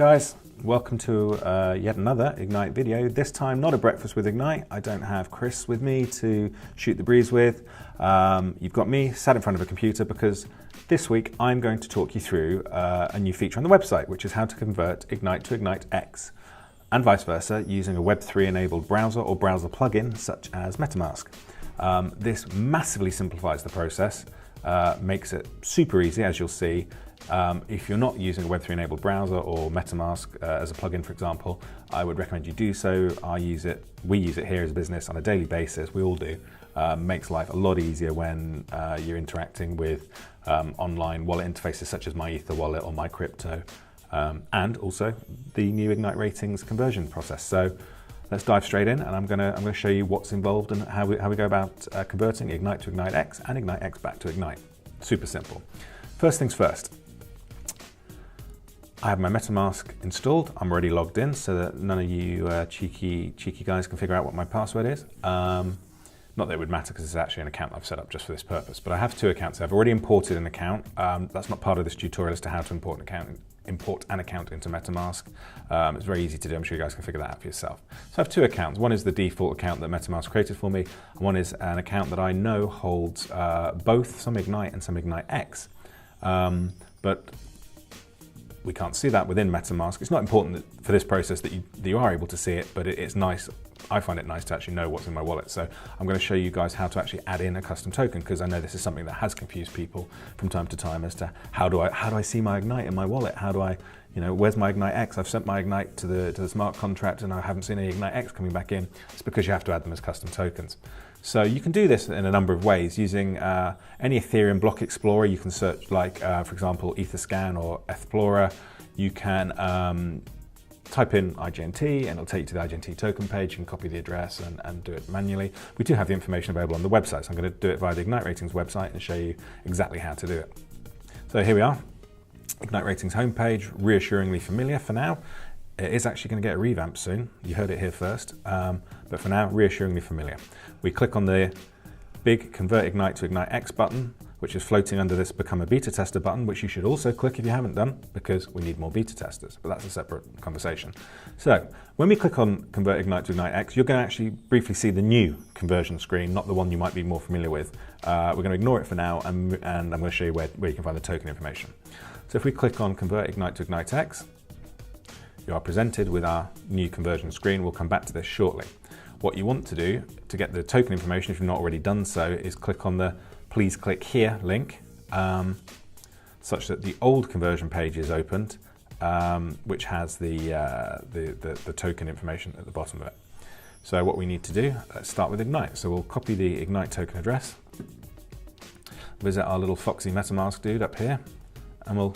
guys, welcome to yet another Ignite video. This time not a breakfast with Ignite. I don't have Chris with me to shoot the breeze with. You've got me sat in front of a computer because this week I'm going to talk you through a new feature on the website, which is how to convert Ignite to IGNX and vice versa using a Web3 enabled browser or browser plugin such as MetaMask. This massively simplifies the process, makes it super easy, as you'll see. If you're not using a Web3 enabled browser or MetaMask as a plugin, for example, I would recommend you do so. We use it here as a business on a daily basis. We all do. Makes life a lot easier when you're interacting with online wallet interfaces such as my Ether wallet or my crypto, and also the new Ignite ratings conversion process. So let's dive straight in, and I'm gonna show you what's involved and how we go about converting Ignite to IGNIX and IGNIX back to Ignite. Super simple. First things first. I have my MetaMask installed. I'm already logged in so that none of you cheeky guys can figure out what my password is. Not that it would matter because it's actually an account I've set up just for this purpose, but I have two accounts. I've already imported an account. That's not part of this tutorial as to how to import an account into MetaMask. It's very easy to do. I'm sure you guys can figure that out for yourself. So I have two accounts. One is the default account that MetaMask created for me, and one is an account that I know holds both some Ignite and some IGNIX. But we can't see that within MetaMask. It's not important for this process that you are able to see it, but it's nice. I find it nice to actually know what's in my wallet. So I'm going to show you guys how to actually add in a custom token, because I know this is something that has confused people from time to time as to how do I see my Ignite in my wallet? How do I, where's my IGNIX? I've sent my Ignite to the smart contract and I haven't seen any IGNIX coming back in. It's because you have to add them as custom tokens. So you can do this in a number of ways using any Ethereum block explorer. You can search for example, Etherscan or Explorer. You can type in IGNT and it'll take you to the IGNT token page. You can copy the address and do it manually. We do have the information available on the website, so I'm going to do it via the Ignite Ratings website and show you exactly how to do it. So here we are, Ignite Ratings homepage, reassuringly familiar for now. It is actually going to get a revamp soon. You heard it here first, but for now, reassuringly familiar. We click on the big Convert Ignite to IGNIX button, which is floating under this Become a Beta Tester button, which you should also click if you haven't done, because we need more beta testers, but that's a separate conversation. So when we click on Convert Ignite to IGNIX, you're going to actually briefly see the new conversion screen, not the one you might be more familiar with. We're going to ignore it for now, and I'm going to show you where you can find the token information. So if we click on Convert Ignite to IGNIX, you are presented with our new conversion screen. We'll come back to this shortly. What you want to do to get the token information, if you've not already done so, is click on the Please Click Here link, such that the old conversion page is opened, which has the token information at the bottom of it. So what we need to do, let's start with Ignite. So we'll copy the Ignite token address, visit our little foxy MetaMask dude up here, and we'll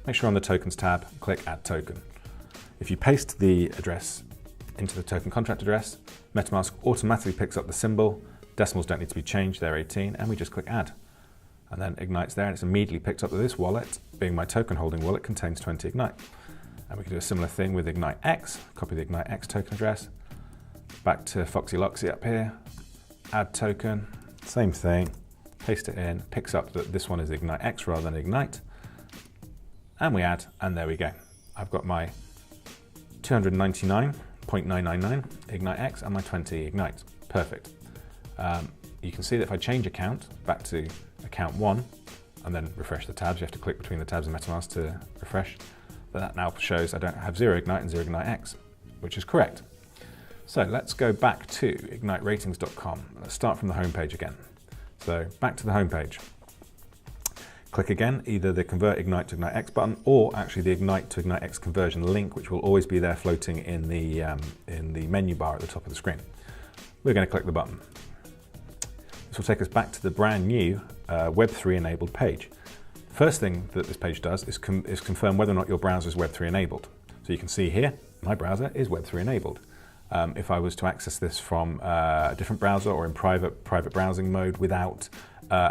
make sure on the Tokens tab, click Add Token. If you paste the address into the token contract address, MetaMask automatically picks up the symbol. Decimals don't need to be changed, they're 18, and we just click Add. And then Ignite's there, and it's immediately picked up that this wallet, being my token holding wallet, contains 20 Ignite. And we can do a similar thing with IGNIX, copy the IGNIX token address, back to Foxy Loxy up here, Add Token, same thing, paste it in, picks up that this one is IGNIX rather than Ignite, and we add, and there we go. I've got my 299.999 IGNIX and my 20 Ignite. Perfect. You can see that if I change account back to account 1 and then refresh the tabs, you have to click between the tabs in MetaMask to refresh, that now shows I don't have 0 Ignite and 0 IGNIX, which is correct. So let's go back to igniteratings.com. Let's start from the home page again. So back to the home page. Click again, either the Convert Ignite to IGNIX button or actually the Ignite to IGNIX conversion link, which will always be there floating in the menu bar at the top of the screen. We're going to click the button. This will take us back to the brand new Web3 enabled page. First thing that this page does is confirm whether or not your browser is Web3 enabled. So you can see here, my browser is Web3 enabled. If I was to access this from a different browser or in private browsing mode without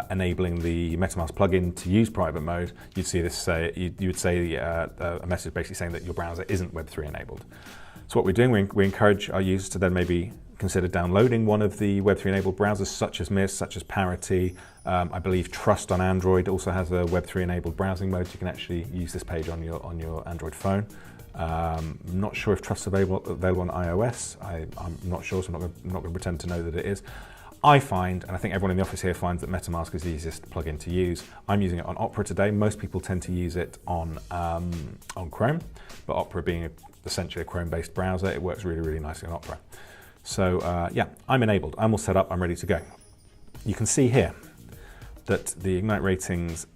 enabling the MetaMask plugin to use private mode, you'd see this you would say a message basically saying that your browser isn't Web3 enabled. So what we're doing, we encourage our users to then maybe consider downloading one of the Web3 enabled browsers such as Mist, such as Parity. I believe Trust on Android also has a Web3 enabled browsing mode. You can actually use this page on your Android phone. I'm not sure if Trust's available on iOS. I'm not sure, so I'm not going to pretend to know that it is. I find, and I think everyone in the office here finds, that MetaMask is the easiest plugin to use. I'm using it on Opera today. Most people tend to use it on Chrome, but Opera being essentially a Chrome-based browser, it works really, really nicely on Opera. So yeah, I'm enabled. I'm all set up. I'm ready to go. You can see here that the Ignite Ratings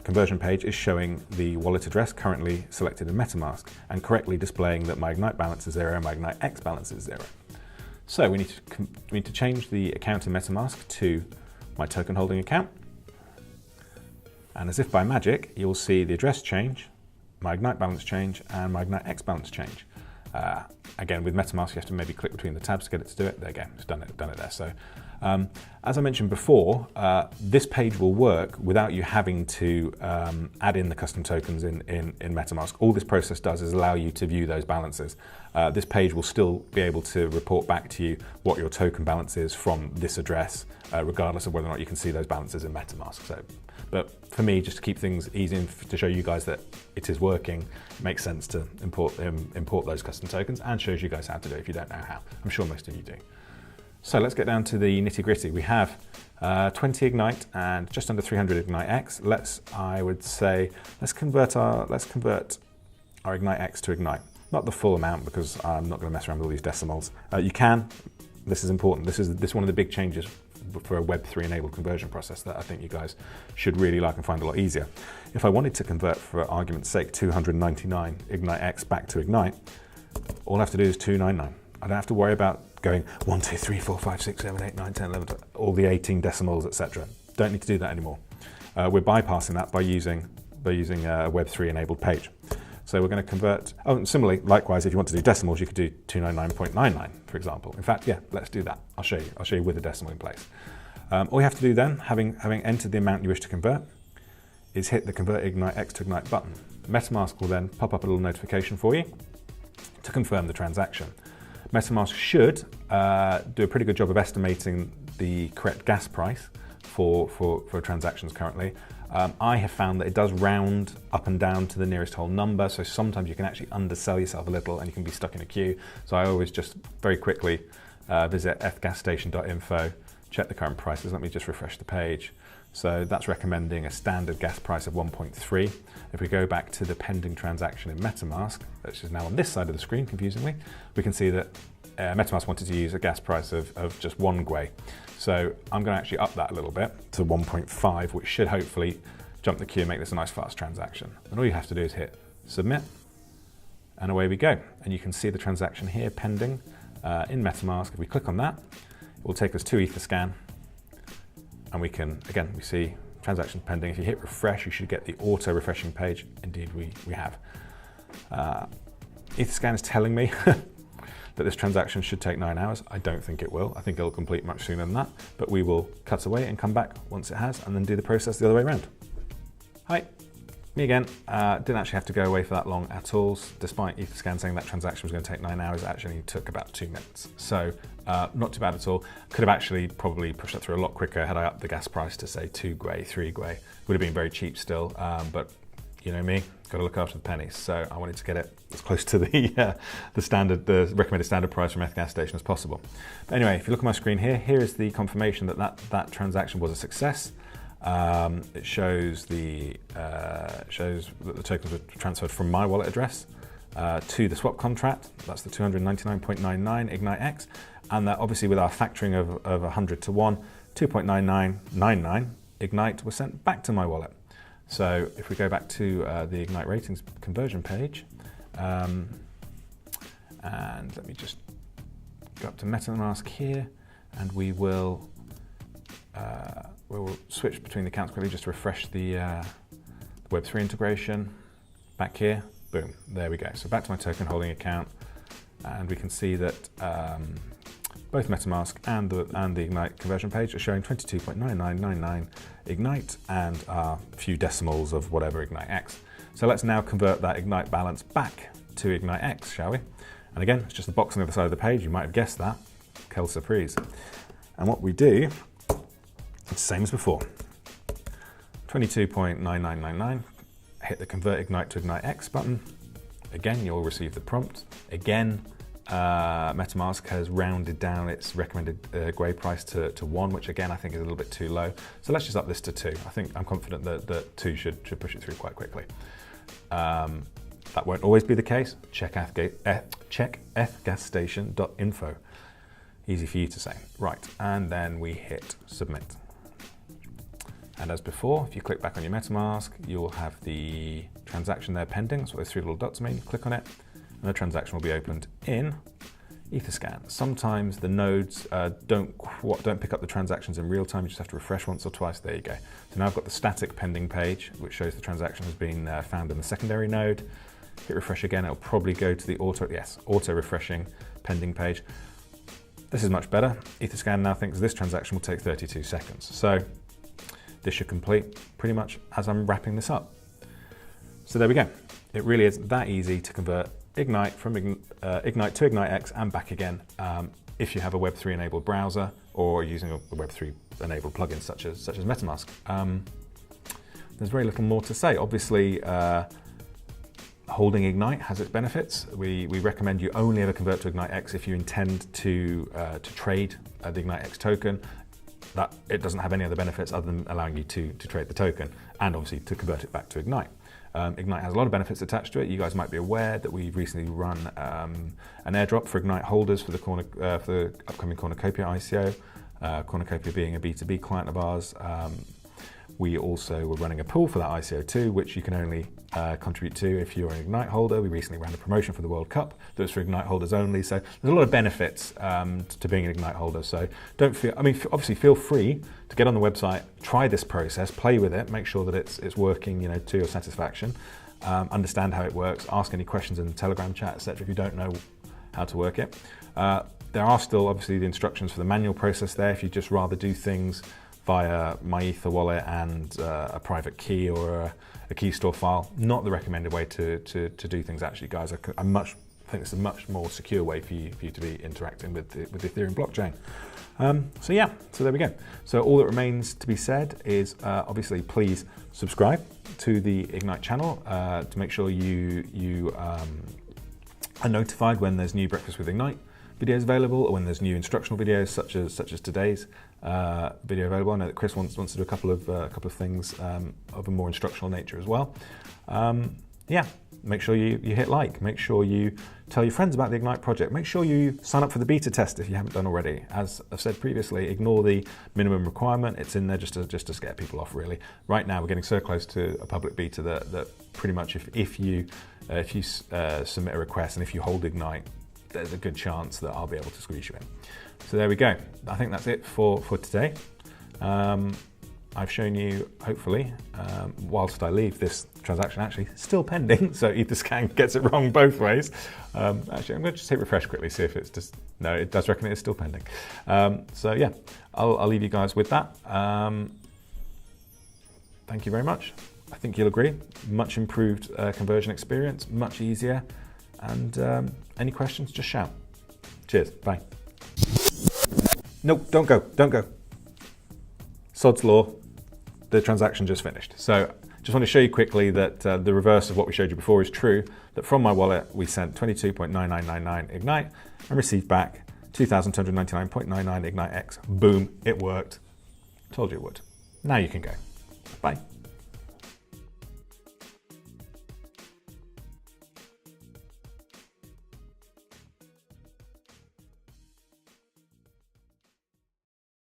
conversion page is showing the wallet address currently selected in MetaMask and correctly displaying that my Ignite balance is 0 and my Ignite X balance is 0. So we need to change the account in MetaMask to my token holding account. And as if by magic, you'll see the address change, my Ignite balance change, and my Ignite X balance change. Again, with MetaMask, you have to maybe click between the tabs to get it to do it. There you go, it's done it there. So as I mentioned before, this page will work without you having to add in the custom tokens in MetaMask. All this process does is allow you to view those balances. This page will still be able to report back to you what your token balance is from this address, regardless of whether or not you can see those balances in MetaMask. But for me, just to keep things easy and to show you guys that it is working, it makes sense to import those custom tokens, and shows you guys how to do it if you don't know how. I'm sure most of you do. So let's get down to the nitty gritty. We have 20 Ignite and just under 300 Ignite X. Let's convert our Ignite X to Ignite. Not the full amount, because I'm not going to mess around with all these decimals. You can. This is important. This is one of the big changes for a Web3 enabled conversion process that I think you guys should really like and find a lot easier. If I wanted to convert, for argument's sake, 299 Ignite X back to Ignite, all I have to do is 299. I don't have to worry about going 1, 2, 3, 4, 5, 6, 7, 8, 9, 10, 11, all the 18 decimals, etc. Don't need to do that anymore. We're bypassing that by using a Web3 enabled page. So we're going to convert. Oh, and similarly, likewise, if you want to do decimals, you could do 299.99, for example. In fact, yeah, let's do that. I'll show you with a decimal in place. All you have to do then, having entered the amount you wish to convert, is hit the Convert Ignite X to Ignite button. MetaMask will then pop up a little notification for you to confirm the transaction. MetaMask should do a pretty good job of estimating the correct gas price for transactions currently. I have found that it does round up and down to the nearest whole number, so sometimes you can actually undersell yourself a little and you can be stuck in a queue. So I always just very quickly visit fgasstation.info, check the current prices. Let me just refresh the page. So that's recommending a standard gas price of 1.3. If we go back to the pending transaction in MetaMask, which is now on this side of the screen, confusingly, we can see that MetaMask wanted to use a gas price of just 1 gwei. So I'm going to actually up that a little bit to 1.5, which should hopefully jump the queue and make this a nice fast transaction. And all you have to do is hit submit, and away we go. And you can see the transaction here pending in MetaMask. If we click on that, it will take us to Etherscan, and we can, again, we see transactions pending. If you hit refresh, you should get the auto refreshing page. Indeed, we have. Etherscan is telling me that this transaction should take 9 hours. I don't think it will. I think it'll complete much sooner than that, but we will cut away and come back once it has, and then do the process the other way around. Hi, me again. Didn't actually have to go away for that long at all. Despite Etherscan saying that transaction was going to take 9 hours, it actually took about 2 minutes. So not too bad at all. Could have actually probably pushed that through a lot quicker had I upped the gas price to say 2 gwei, 3 gwei. Would have been very cheap still, but you know me, got to look after the pennies. So I wanted to get it as close to the recommended standard price from FGassStation as possible. But anyway, if you look at my screen here, here is the confirmation that transaction was a success. It shows that the tokens were transferred from my wallet address to the swap contract. That's the 299.99 Ignite X, and that obviously with our factoring of 100 to 1, 2.9999 Ignite was sent back to my wallet. So if we go back to the Ignite Ratings conversion page, and let me just go up to MetaMask here, and we'll switch between the accounts quickly just to refresh the Web3 integration. Back here, boom, there we go. So back to my token holding account, and we can see that both MetaMask and the Ignite conversion page are showing 22.9999 Ignite and a few decimals of whatever Ignite X. So let's now convert that Ignite balance back to Ignite X, shall we? And again, it's just the box on the other side of the page. You might have guessed that. quelle surprise. And what we do, it's the same as before. 22.9999, hit the Convert Ignite to IGNITE-X button. Again, you'll receive the prompt. Again, MetaMask has rounded down its recommended grade price to 1, which again I think is a little bit too low. So let's just up this to 2. I'm confident that 2 should push it through quite quickly. That won't always be the case. Check fgasstation.info. Easy for you to say. Right, and then we hit submit. And as before, if you click back on your MetaMask, you'll have the transaction there pending. So those 3 little dots mean, click on it, and the transaction will be opened in Etherscan. Sometimes the nodes don't pick up the transactions in real time. You just have to refresh once or twice. There you go. So now I've got the static pending page, which shows the transaction has been found in the secondary node. Hit refresh again. It'll probably go to the auto refreshing pending page. This is much better. Etherscan now thinks this transaction will take 32 seconds. So this should complete pretty much as I'm wrapping this up. So there we go. It really is that easy to convert Ignite from Ignite to IGNITE-X and back again if you have a Web3 enabled browser or using a Web3 enabled plugin such as MetaMask. There's very little more to say. Obviously, holding Ignite has its benefits. We recommend you only ever convert to IGNITE-X if you intend to trade the IGNITE-X token. That it doesn't have any other benefits other than allowing you to trade the token and obviously to convert it back to Ignite. Ignite has a lot of benefits attached to it. You guys might be aware that we've recently run an airdrop for Ignite holders for the upcoming Cornucopia ICO. Cornucopia being a B2B client of ours. We also were running a pool for that ICO too, which you can only contribute to if you're an Ignite holder. We recently ran a promotion for the World Cup that was for Ignite holders only. So there's a lot of benefits to being an Ignite holder. So obviously feel free to get on the website, try this process, play with it, make sure that it's working, to your satisfaction. Understand how it works, ask any questions in the Telegram chat, etc. if you don't know how to work it. There are still obviously the instructions for the manual process there if you just rather do things via my Ether wallet and a private key or a key store file. Not the recommended way to do things actually, guys. I think it's a much more secure way for you to be interacting with the Ethereum blockchain. So there we go. So all that remains to be said is obviously please subscribe to the Ignite channel to make sure you are notified when there's new Breakfast with Ignite videos available or when there's new instructional videos such as today's video available. I know that Chris wants to do a couple of things of a more instructional nature as well. Make sure you hit like, make sure you tell your friends about the Ignite project, make sure you sign up for the beta test if you haven't done already. As I've said previously, ignore the minimum requirement. It's in there just to scare people off really. Right now we're getting so close to a public beta that pretty much if you submit a request and if you hold Ignite, there's a good chance that I'll be able to squeeze you in. So there we go. I think that's it for today. I've shown you, hopefully, whilst I leave this transaction actually still pending, so Etherscan gets it wrong both ways. Actually, I'm going to just hit refresh quickly, see if it's just, no, it does reckon it's still pending. So yeah, I'll leave you guys with that. Thank you very much. I think you'll agree, much improved conversion experience, much easier. And any questions, just shout. Cheers, bye. No, don't go. Sod's law, the transaction just finished. So just want to show you quickly that the reverse of what we showed you before is true, that from my wallet, we sent 22.9999 Ignite and received back 2,299.99 IGNITE-X. Boom, it worked. Told you it would. Now you can go. Bye.